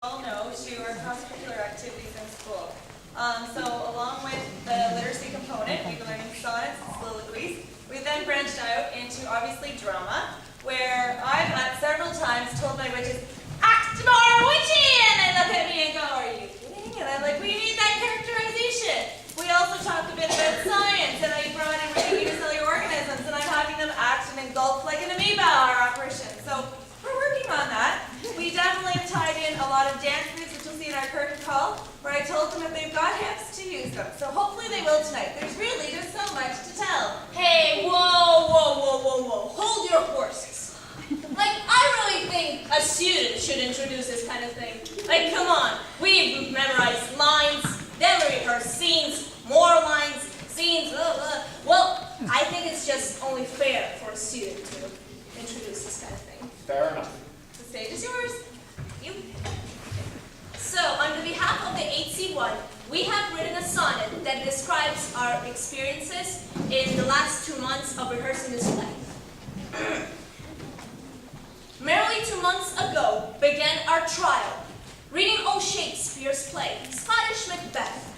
all know to our cross-curricular activities in school. So along with the literacy component, we were learning sonnets and soliloquies. We then branched out into obviously drama, where I've several times told my witches, act more witchy! And they look at me and go, are you kidding? And I'm like, we need that characterization. We also talked a bit about science, and I brought in really unicellular organisms, and I'm having them act and engulf like an amoeba, our operation. So we're working on that. We definitely have tied in a lot of dance moves, which you'll see in our curtain call, where I told them if they've got hips to use them. So hopefully they will tonight. There's really just so much to tell. Hey, whoa. Hold your horses. Like, I really think a student should introduce this kind of thing. Like, come on. We've memorized lines, then we rehearse scenes, more lines, scenes, Well, I think it's just only fair for a student to introduce this kind of thing. Fair enough. The stage is yours. You. So, on behalf of the HC1, we have written a sonnet that describes our experiences in the last 2 months of rehearsing this play. Merely 2 months ago began our trial, reading old Shakespeare's play, Scottish Macbeth,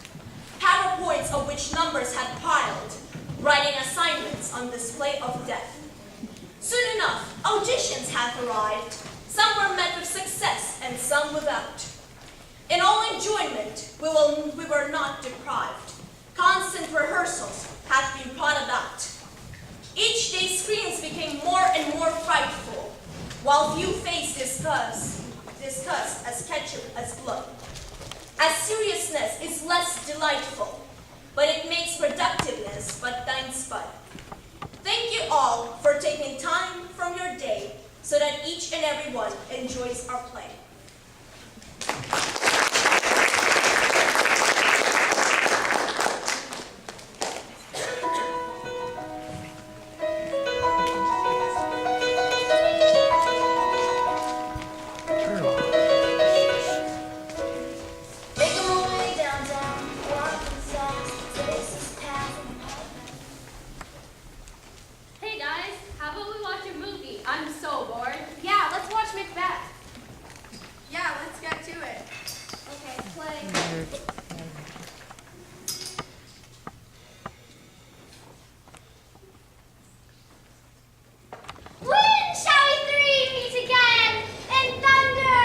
PowerPoints of which numbers had piled, writing assignments on display of death. Soon enough, auditions have arrived. Some were met with success and some without. In all enjoyment, we were not deprived. Constant rehearsals have been brought about. Each day screens became more and more frightful, while few face disgust as ketchup as blood. As seriousness is less delightful, but it makes productiveness but thine spud. Thank you all for taking time from your day so that each and every one enjoys our play. I'm so bored. Yeah, let's watch Macbeth. Yeah, let's get to it. Okay, play. When shall we three meet again? In thunder,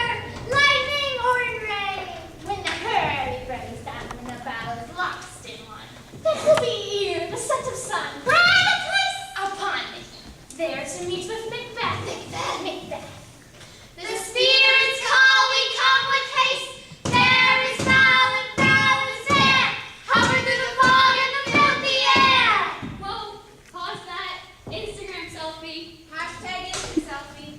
lightning, or in rain? When the hurry burns down and the battle is lost in one. That will be here, the set of sun. Bright a place upon me. There to meet with Macbeth. Macbeth. The spirits call, we come with haste. There is foul is there. Hover through the fog and the filthy air. Whoa, pause that. Instagram selfie. Hashtag Insta selfie.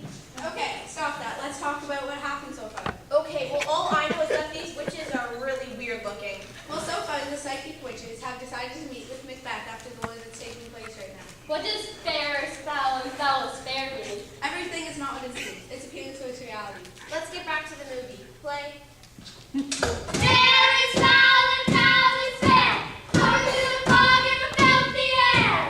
Okay, stop that. Let's talk about what happened so far. Okay, well, all I know is that these witches are really weird looking. Well, so far, the psychic witches have decided to meet with Macbeth after the war that's taking place right now. What does fair is foul and foul is fair mean? Everything is not what it seems. It's appealing to its reality. Let's get back to the movie. Play. There is foul is there. Hover through the fog and the filthy air.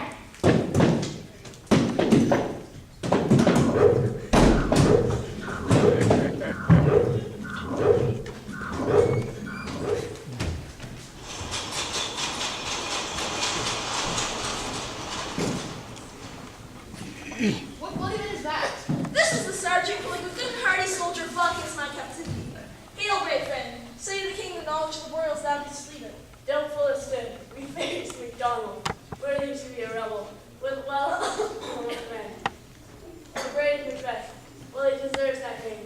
What even is that? This is the sergeant who, like a good hardy soldier, fought against my captivity. Hail, brave friend. Say the king the knowledge of the world is thou didst leave it. Doubtful as stood, we faced MacDonald, worthy to be a rebel, with with men. The brave Macbeth, well he deserves that name.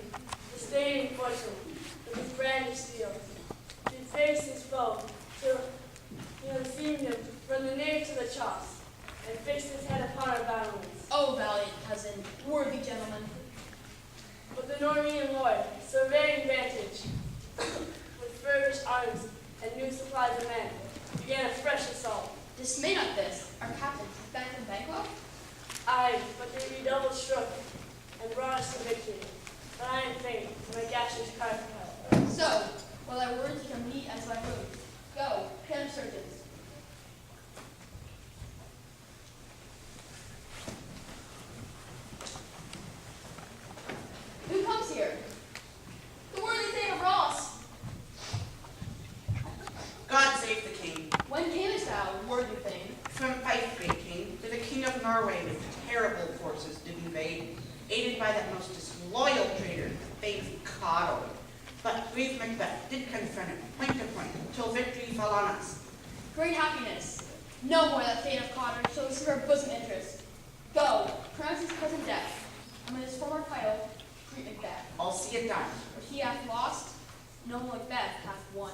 The staining fortune, with his brandished steel. He faced his foe, till he unseamed him from the near to the choss, and fixed his head upon our battlements. Oh, valiant cousin, worthy gentleman. But the Norwegian lord, surveying vantage, with furbished arms and new supplies of men, began a fresh assault. Dismay not this. Our captain is back from Bangkok? Aye, but they redoubled stroke and brought us to victory. But I am faint, and my gaseous cry for help. So, while our words become meat as my food, go, hail surgeons. Who comes here? The worthy Thane of Rome. But brave Macbeth did confront it point to point, till victory fell on us. Great happiness. No more that Thane of Connor shows her bosom interest. Go, pronounce his cousin death, and with his former title, greet Macbeth. I'll see it done. What he hath lost, no Macbeth hath won.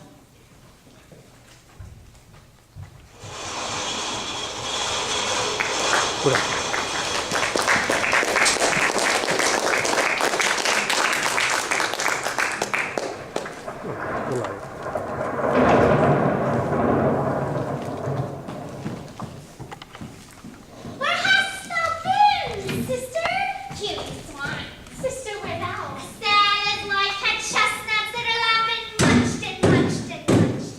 Where hast thou been, sister? Killing swine. Sister, where thou? Sad as life had chestnuts that are laughing, munched and munched and munched.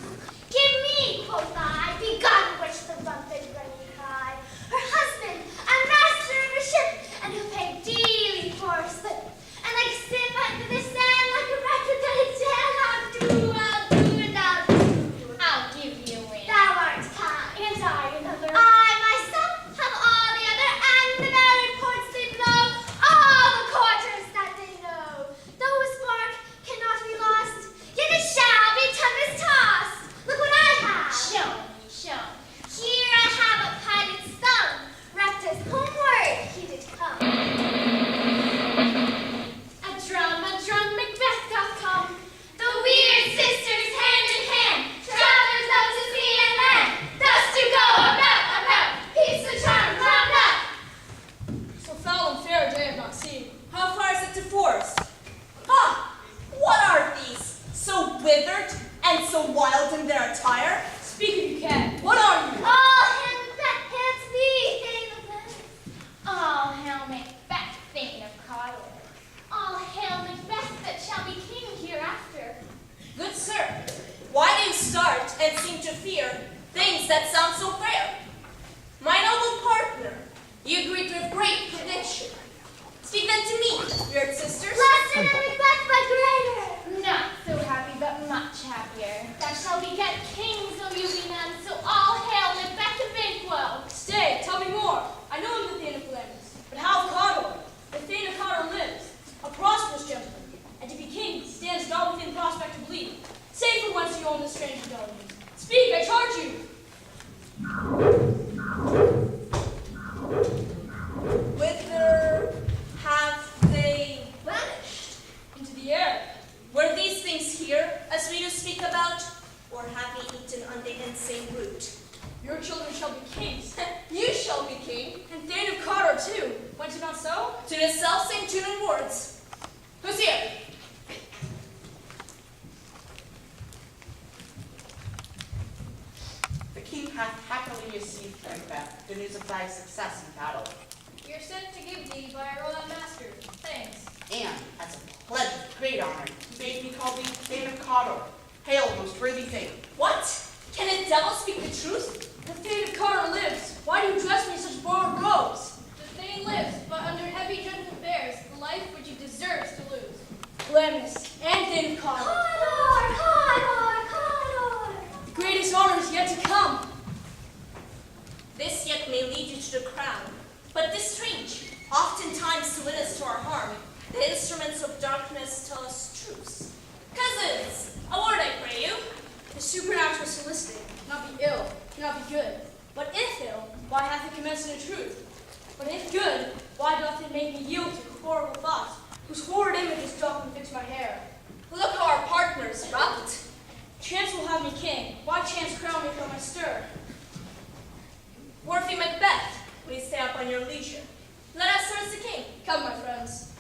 Give me, quoth I, begun which the bumped running high. Her husband, a master of a ship, and who paid daily for a slip. And like sin under the sand, like a rat without its tail, I'll do, and I'll do. I'll give you a win. Thou art kind, and I another. I myself have all the other, and the very ports they blow, all the quarters that they know. Though a spark cannot be lost, yet it shall be tempest tossed. Look what I have. Show me, show me. Here I have a pilot's thumb, wrapped as homeward he did come. A drum, Macbeth doth come. The weird sisters hand in hand, travelers out to sea and land, thus to go about, peace the charm round up. So foul and fair a day I've not seen. How far is it to Forest? Ha! What are these? So withered and so wild in their attire? Speak if you can. What are you? All hail Macbeth, hail to thee, Thane of Macbeth. All hail Macbeth, Thane of Cawdor. All hail Macbeth that shall be king hereafter. Good sir, why do you start and seem to fear things that sound so fair? My noble partner, you greet with great prediction. Speak then to me, weird sisters. Lesser than Macbeth, but greater. Not so happy, but much happier. Thou shalt beget kings, though you be none, so all hail Macbeth of Banquo. Stay, tell me more. I know him, the Thane of Glamis. But how of Cawdor? The Thane of Cawdor lives, a prosperous gentleman, and to be king stands not within prospect of belief. Say for whence you own this strange intelligence. Speak, I charge you. Whither have they vanished? Into the air. Were these things here, as we do speak about, or have we eaten on the insane root? Your children shall be kings, You shall be king, and Thane of Cawdor too. Went it not so? to the self-same tune and words. Who's here? The king hath happily received, Macbeth, the news of thy success in battle. We are sent to give thee by our royal master. Thanks. And, as a pledge of great honor, he bade me call thee Thane of Cawdor. Hail, most worthy Thane. What? Can a devil speak the truth? The Thane of Cawdor lives. Why do you dress me in such borrowed robes? The Thane lives, but under heavy judgment bears the life which he deserves to lose. Glamis and Thane of Cawdor. Cawdor. The greatest honor is yet to come. This yet may lead you to the crown. But this strange, oftentimes to win us to our harm, the instruments of darkness tell us truths. Cousins, a word I pray you. The supernatural soliciting, not be ill, cannot be good. But if ill, why hath it commenced in the truth? But if good, why doth it make me yield to horrible thoughts, whose horrid images doth and fix my hair? Look how our partners rout. Chance will have me king. Why chance crown me from my stir? Worthy Macbeth, please stay up on your leisure. Let us serve the king. Come, my friends.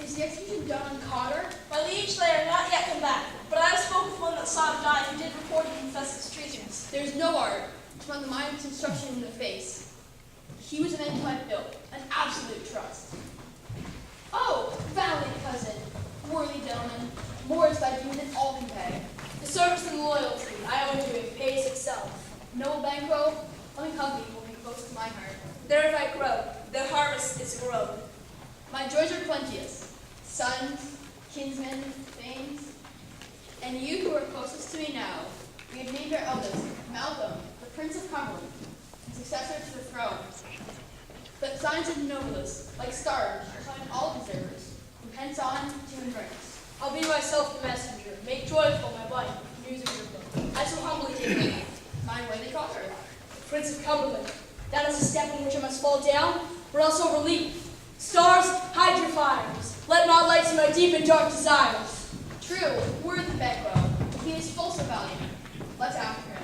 Is the execution done on Cawdor? My liege, they are not yet come back, but I have spoken with one that saw him die who did report and confess his treasons. There is no art to run the mind's instruction in the face. He was a man type built, an absolute trust. Oh, valiant cousin, worthy gentleman, more is thy due than all can pay. The service and loyalty I owe to him pays itself. Noble Banquo, unaccompanied will be close to my heart. There I grow, the harvest is grown. My joys sons, kinsmen, thanes, and you who are closest to me now, we have named our eldest, Malcolm, the Prince of Cumberland, and successor to the throne. But signs of noblesse, like stars, are found all deservers, from hence on to endurance. I'll be myself the messenger. Make joyful my wife, news of your book. I so humbly take her hand. Find way they call her. Prince of Cumberland, that is a step on which I must fall down, or else overleap. Stars, hide your fires. Let not light see my deep and dark desires. True, worthy Bedwell, he is full so valiant. Let's after him.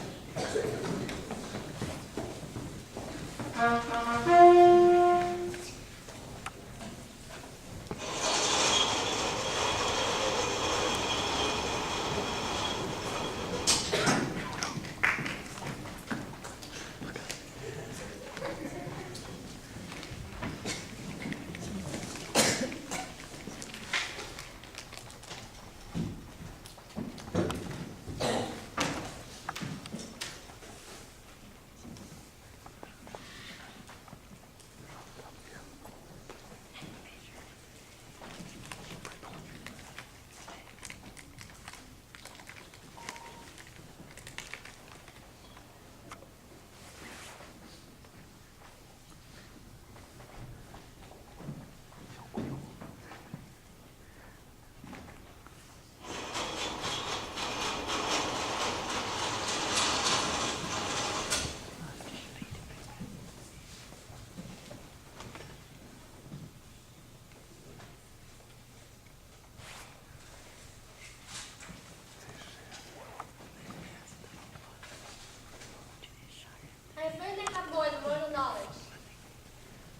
I have learned I have more than mortal knowledge.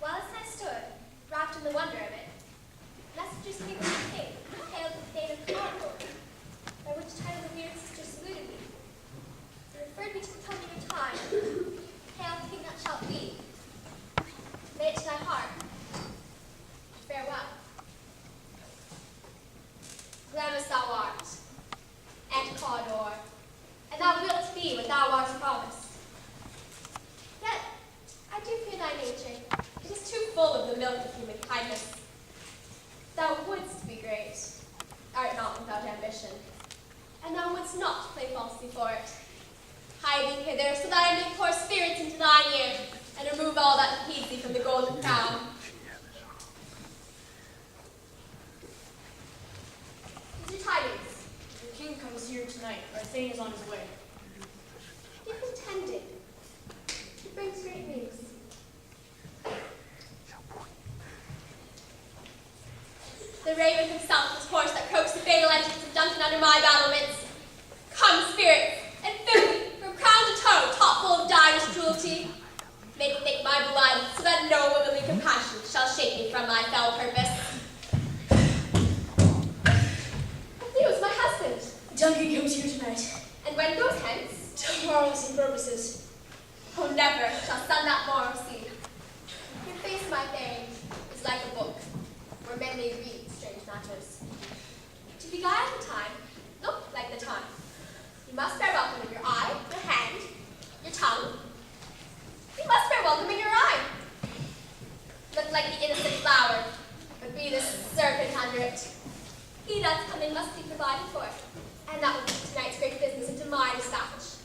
Whilst I stood, wrapped in the wonder of it, messengers came from the king, hailed the date of Concord, by which title the weird sister saluted me. They referred me to the coming of time. Hail, king that shalt be. Lay it to thy heart. Farewell. Glamis thou art, and Cawdor, and thou wilt be what thou art promised. Yet, I do fear thy nature. It is too full of the milk of human kindness. Thou wouldst be great, art not without ambition, and thou wouldst not play falsely for it. Hie thee hither, so that I may pour spirits into thine ear, and remove all that impedes thee from the golden crown. Is your tidings? The king comes here tonight. Our thane is on his way. If intended, it brings great news. The raven himself is horse that croaks the fatal entrance of Duncan under my battlements. Come, spirits, and fill me from crown to toe, top full of direst cruelty. Make thick my blood, so that no womanly compassion shall shake me from my fell purpose. He was my husband. Duncan comes here tonight. And when goes hence? Tomorrow see purposes. Oh, never shall sun that morrow see. Your face, my fairy, is like a book, where men may read strange matters. To beguile the time, look like the time. You must bear welcome in your eye, your hand, your tongue. You must bear welcome in your eye. Look like the innocent flower, but be the serpent under it. He that's coming must be provided for, and that will put tonight's great business into my dispatch.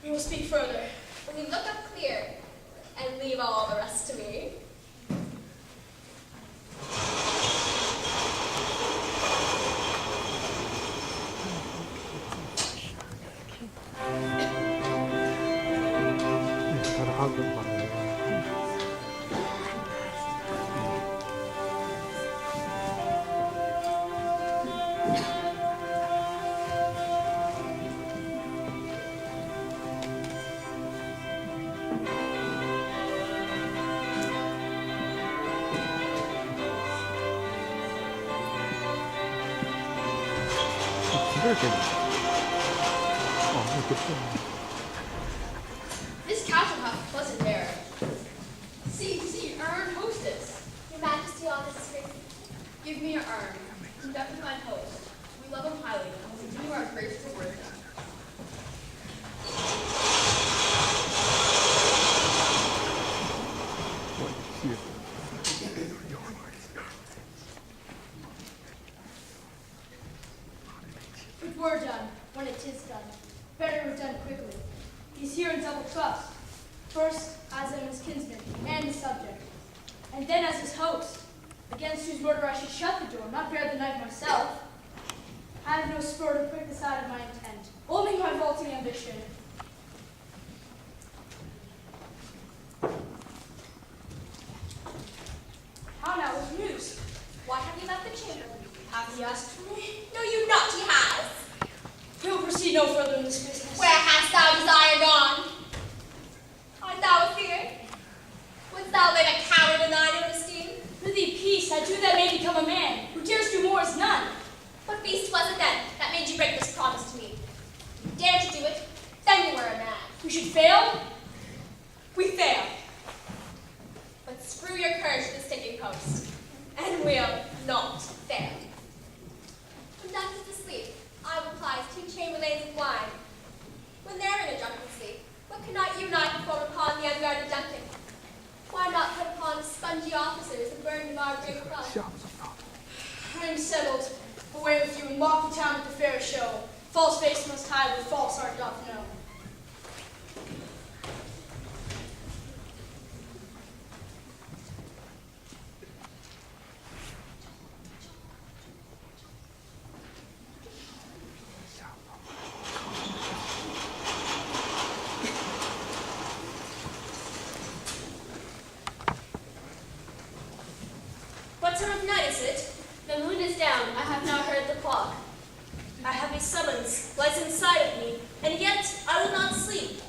We will speak further. When you look up clear, and leave all the rest to me. This castle hath a pleasant air. See, our own hostess. Your Majesty, all this is great. Give me your arm. Conduct with mine host. We love him highly, and will continue our grace to work him. were done, when it is done. Better it was done quickly. He's here in double trust. First, as his kinsman and his subject, and then as his host, against whose murder I should shut the door, not bear the knife myself. I have no spur to prick the side of my intent, only my vaulting ambition. How now, with news? Why have you left the chamber? Have you asked for me? No, you naughty has. We will proceed no further in this business. Where hast thou desire gone? Art thou afeard? Wouldst thou live a coward in thine own esteem? Prithee, peace, I do that may become a man, who dares do more as none. What beast was it then that made you break this promise to me? You dare to do it, then you were a man. We should fail? We fail. But screw your courage to the sticking post, and we'll not fail. When death is asleep, I will plies 2 chamberlains of wine. When they're in a drunken sleep, what cannot you not perform upon the unguarded dunking? Why not put upon spongy officers and burn them our great club? I am settled. Away with you and walk the town at the fair show. False face must hide what false heart doth know. What time of night is it? The moon is down. I have not heard the clock. I have a summons lies inside of me, and yet I will not sleep.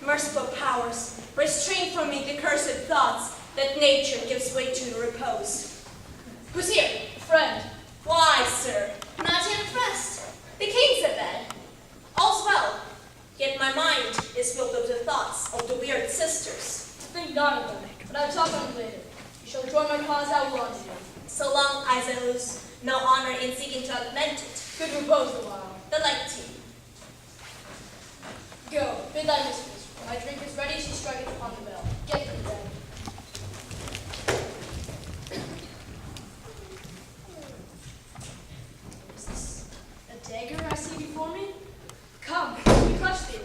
Merciful powers, restrain from me the cursed thoughts that nature gives way to in repose. Who's here? A friend. Why, sir, not yet pressed. The king's abed. All's well. Yet my mind is filled with the thoughts of the weird sisters. Think not of them, but I'll talk on it later. You shall join my cause, I will honor you. So long as I lose no honor in seeking to augment it. Good repose the while. The like tea. Go, bid thy mistress. When my drink is ready, she striketh upon the bell. Get thee then. Is this a dagger I see before me? Come, let me clutch thee.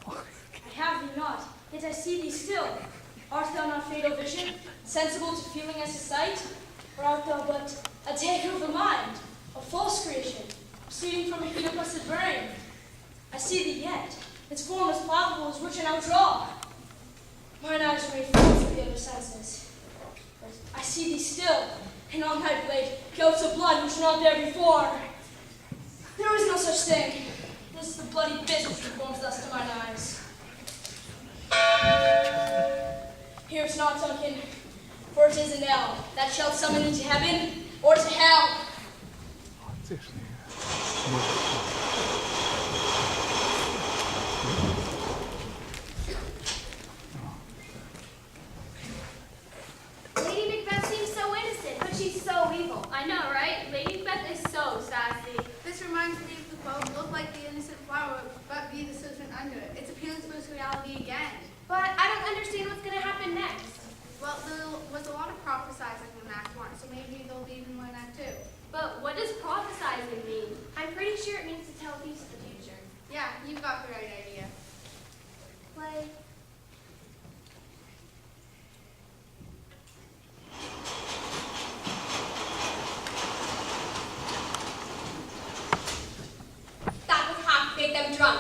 I have thee not, yet I see thee still. Art thou not fatal vision, sensible to feeling as to sight? Or art thou but a taker of the mind, a false creation, proceeding from a heat oppressed brain? I see thee yet, its form as palpable as which I now draw. Mine eyes are made false of the other senses. But I see thee still, and on thy blade gouts of blood which were not there before. There is no such thing. This is the bloody bit which conforms thus to mine eyes. Here it's not, Duncan, for it is a knell that shall summon thee to heaven or to hell. Lady Macbeth seems so innocent, but she's so evil. I know, right? Lady Macbeth is so sassy. This reminds me of the poem, look like the innocent flower, but be the serpent under it. It's appealing to this reality again. But I don't understand what's going to happen next. Well, there was a lot of prophesizing in Act 1, so maybe there'll be even more in Act 2. But what does prophesizing mean? I'm pretty sure it means to tell thieves the future. Yeah, you've got the right idea. Play. That would have made them drunk,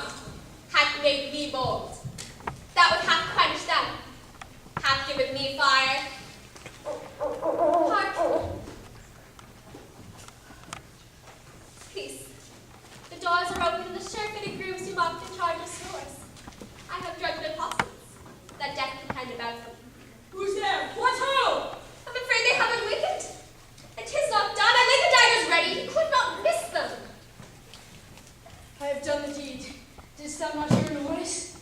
hath made me bold. That would have quenched them, hath given me fire. Hark! Peace. The doors are open, the surfeited grooves do mock the charge of stores. I have drugged the apostles, that death contend about them. Who's there? What ho? I'm afraid they have awakened. And 'tis not done. I laid the daggers ready. He could not miss them. I have done the deed. Didst thou not hear the voice?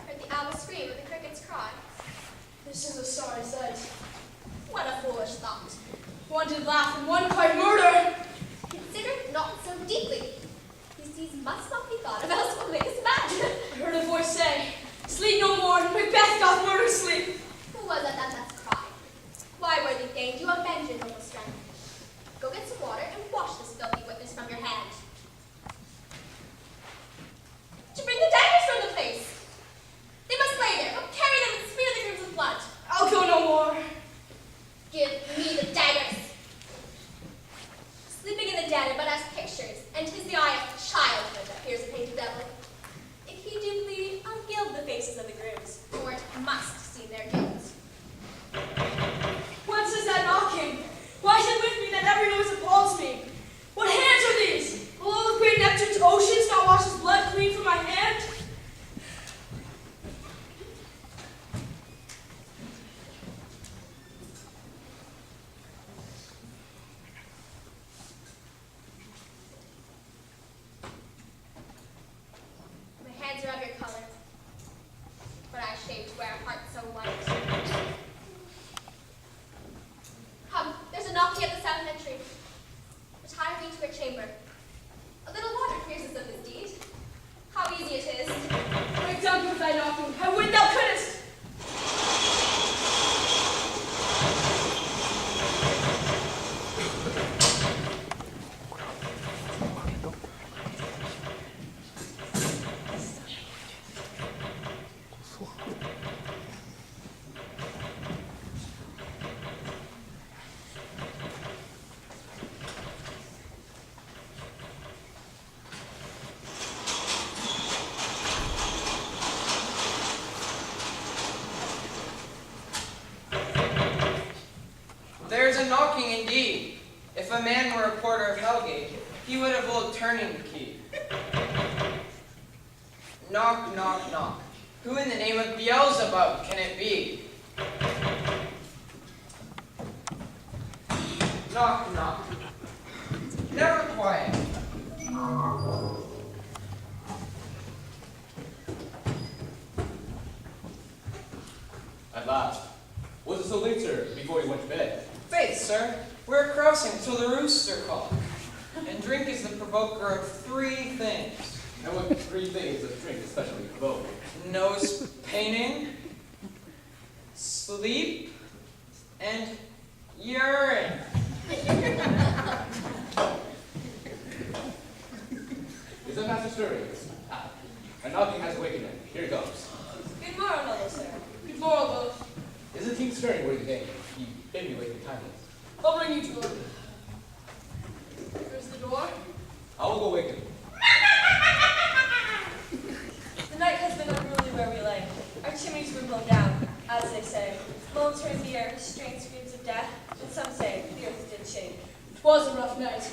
Heard the owl scream and the crickets cry. This is a sorry sight. What a foolish thought. One did laugh and one cried murder. Consider it not so deeply. These deeds must not be thought of, else will make us mad. I heard a voice say, sleep no more, Macbeth doth murder sleep. Who was it that thus cried? Why, worthy Thane, do avenge your noble strength? Go get some water and wash this filthy witness from your hand. a man were a porter of Hellgate, he would have old turning the key. Knock, knock, knock. Who in the name of Beelzebub can it be? Knock, knock. Never quiet. At last. Was it so late, sir, before you went to bed? Faith, sir, we're crossing till the rooster call. And drink is the provoker of 3 things. And what 3 things does drink especially provoke? Nose painting, sleep, and urine. Is that master stirring? Ah, a knocking has awakened him. Here it comes. Good morrow, noble sir. Good morrow, both. Is the king stirring worthy day? He bid me wait the time is. I'll bring you to him. Here's the door. I will go wake him. The night has been unruly where we lay. Our chimneys were blown down, as they say. Moans turned the air, strange screams of death, and some say the earth did shake. 'Twas a rough night.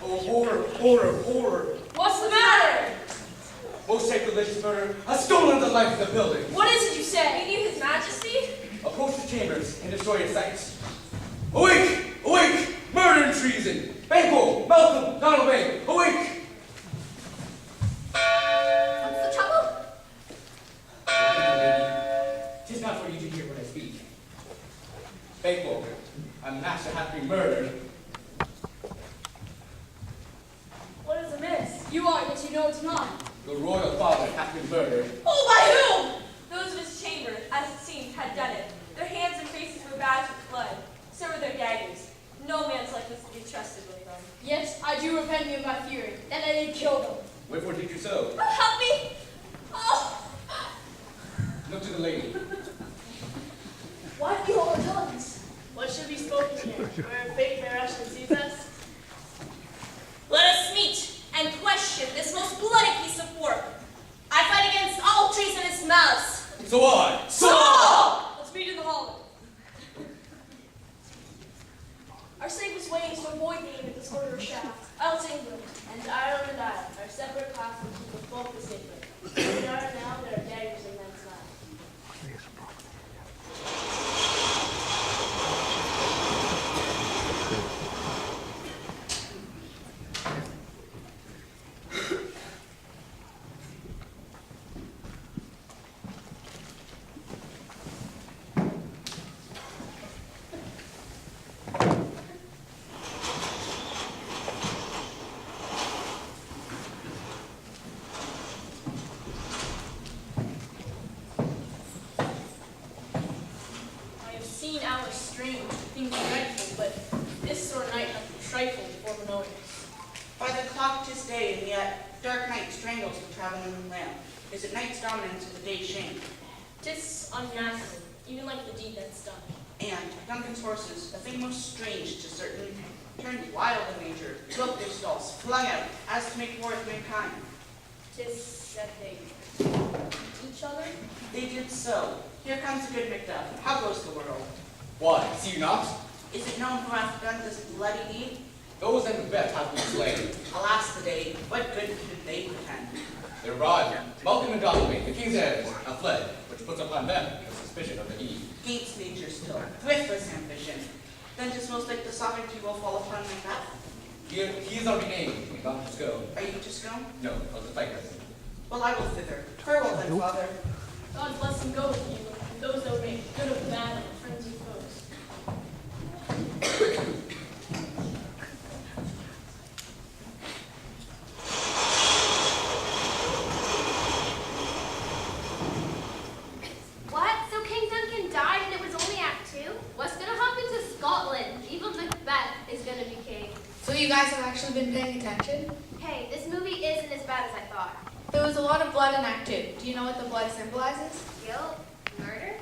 Oh, horror, horror, horror. What's the matter? Most sacrilegious murder has stolen the life of the building. What is it you say? Mean you his majesty? Approach the chambers and destroy its sites. Awake! Awake! Murder and treason! Banquo! Malcolm! Donalbain! Awake! What's the trouble? Lady, 'tis not for you to hear what I speak. Banquo, a master hath been murdered. What is amiss? You are, yet you know it's not. The royal father hath been murdered. Oh, by whom? Those of his chamber, as it seemed, had done it. Their hands and faces were badged with blood. So were their daggers. No man's life was to be trusted with them. Yet I do repent me of my fury, that I did kill them. Wherefore did you so? Oh, help me! Oh! Look to the lady. Why do you hold our tongues? What should be spoken here, where fate may rush and seize us? Let us meet and question this most bloody piece of work. I fight against all treasonous mouths. So on! So on! Let's meet in the hall. Our safest way is to avoid being in the disorder of shaft. Else England and Ireland and I are separate classes who will both the sacred. We are now, there are daggers in men's lives. I have seen hours strange, things dreadful, but this sort of night hath been trifling before the knowing. By the clock 'tis day, and yet dark night strangles the traveling lamp. Is it night's dominance or the day's shame? 'Tis unnatural, even like the deed that's done. And Duncan's horses, a thing most strange to certain, turned wild in nature, broke their stalls, flung out, as to make war with mankind. 'Tis that they eat each other. They did so. Here comes the good Macbeth. How goes the world? Why, see you not? Is it known who hath done this bloody deed? Those that Macbeth hath been slain. Alas the day, what good could they pretend? Their rod, Malcolm and Donalbain, the king's heirs, have fled, which puts upon them the suspicion of the deed. Gates nature still, thriftless ambition. Then 'tis most like the sovereignty will fall upon Macbeth. He is already named, and gone to go. Are you just gone? No, I'll just fight with him. Well, I will thither. Farewell then, father. God's blessing go with you, and those that remain, good or bad, and friends or foes. What? So King Duncan died and it was only Act 2? What's gonna happen to Scotland? Even Macbeth is gonna be king. So you guys have actually been paying attention? Hey, this movie isn't as bad as I thought. There was a lot of blood in Act 2. Do you know what the blood symbolizes? Guilt? Murder?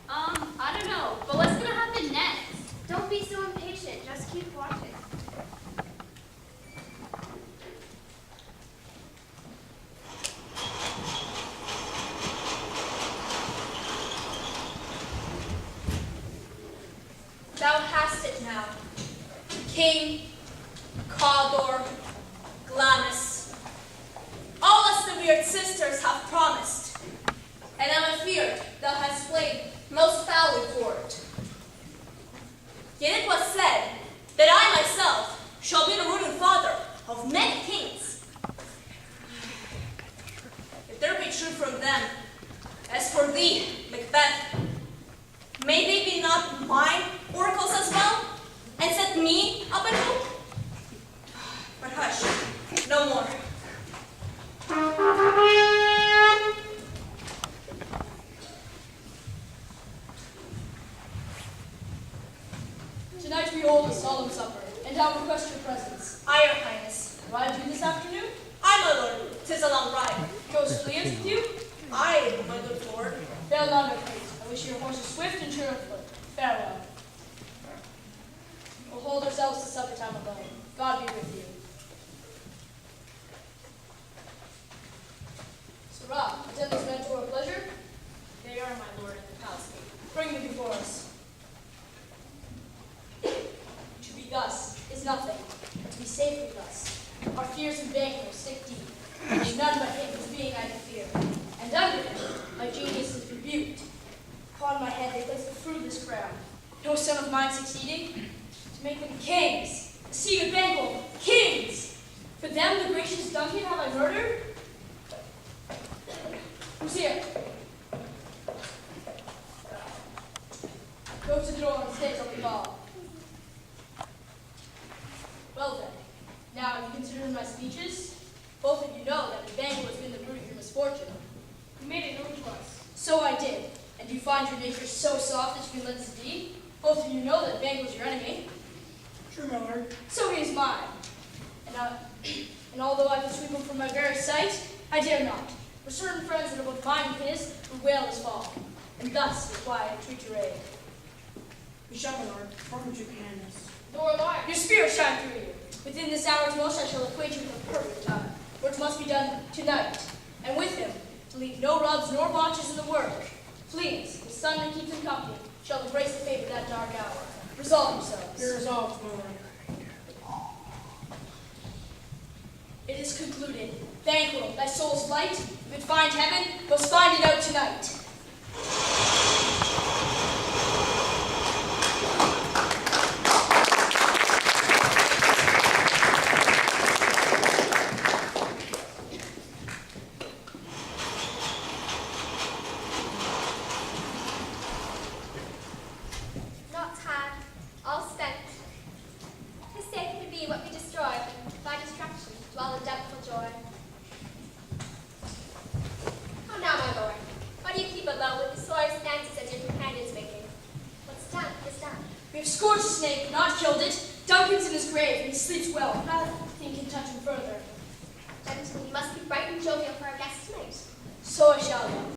I don't know. But what's gonna happen next? Don't be so impatient. Just keep watching. Thou hast it now. King, Cawdor, Glamis, all us the weird sisters have promised, and I'm afeard thou hast played most foully for it. Yet it was said that I myself shall be the root and father of many kings. If there be true from them, as for thee, Macbeth, may they be not mine oracles as well, and set me up in hope? But hush, no more. Tonight we hold a solemn supper, and I request your presence. Aye, your highness. Ride you this afternoon? Aye, my lord, 'tis a long ride. Goes Fleance with you? Aye, my good lord. Fail not, my prince. I wish your horses swift and sure of foot. Farewell. We'll hold ourselves to supper time alone. God be with you. Sirrah, attend these men to our pleasure. They are, my lord, in the palace gate. Bring them before us. To be thus is nothing, but to be safely thus. Our fears and banquets stick deep, which none but him whose being I fear. And under him, my genius is rebuked. Upon my head they place the fruitless crown. No son of mine succeeding, to make them kings. The seed of Bengal, kings! For them, the gracious Duncan, have I murdered? Who's here? Go to the door and stay till we call. Well then, now have you considered my speeches? Both of you know that the Bengal has been the root of your misfortune. You made it known to us. So I did. And you find your nature so soft that you can lend us a deed? Both of you know that Bengal is your enemy. True, my lord. So he is mine. And although I can sweep him from my very sight, I dare not. For certain friends that are both mine and his would wail his fall. And thus is why I entreat your aid. We shall, my lord. What would you command us? Nor lie. Your spirit shine through you. Within this hour at most I shall acquaint you with the perfect time, for it must be done tonight. And with him, to leave no rubs nor blotches in the work. Fleance, the son that keeps him company, shall embrace the fate of that dark hour. Resolve yourselves. You're resolved, my lord. It is concluded. Banquo, thy soul's light, if it find heaven, must find it out tonight. Not had, all spent. 'Tis safer to be what we destroy than by distraction dwell in doubtful joy. Oh now, my lord, why do you keep alone with the sorest dances as your companions making? What's done is done. We have scourged a snake, not killed it. Duncan's in his grave, and he sleeps well. Nothing can touch him further. Gentlemen, you must be bright and jovial for our guests tonight. So I shall, love.